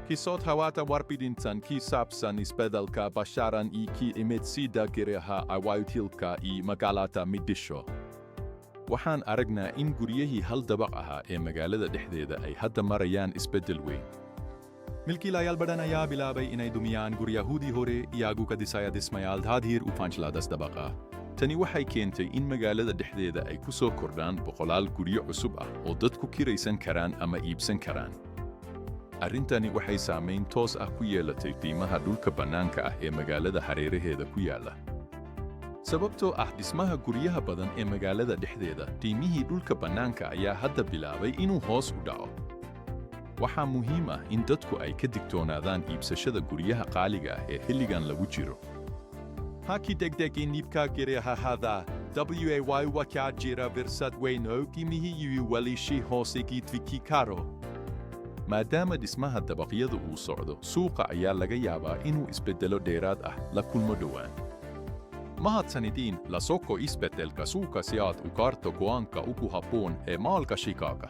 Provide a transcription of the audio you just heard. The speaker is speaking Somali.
Kisot hawata warpidintan kisapsan isbeddelka basharan imetsida giraha awayutilka magalata midisho. Waxaan aragnaa in guryihii hal dabaq ahaa ee magaalada dhexdeeda ay hadda marayaan isbeddel weyn. Milkiilayaal badan ayaa bilaabay inay dumiyaan guryahoodii hore iyagu ka dhisaya dhismayaal dhaadheer u faanjilaadas dabaqa. Tani waxay keentay in magaalada dhexdeeda ay ku soo kordhaan boqolaal guryo cusub ah oo dadku kiraysan karaan ama iibsan karaan. Arrintani waxay saamayn toos ah ku yeelatay qiimaha dhulka bannaanka ah ee magaalada hareeraheeda ku yaala. Sababtoo ah dhismaha guryaha badan ee magaalada dhexdeeda, qiimihii dhulka bannaanka ayaa hadda bilaabay inuu hoos u dhaco. Waxaa muhiim ah in dadku ay ka digtoonaadaan iibsashada guryaha qaaliga ah ee xilligan lagu jiro. Haki degdegin iibka guryaha hada, way waxaa jira fursad weyn oo qiimihii weli si hoose gidviki karo. Maadaama dhismaha dabaqyada uu socdo, suuqa ayaa laga yaabaa inuu isbeddelo dheeraad ah la kulmo dhowaan. Mahadsanidin la soko isbeddelka suuqa si aad u gaarto go'aanka ugu habboon ee maalgashigaaga.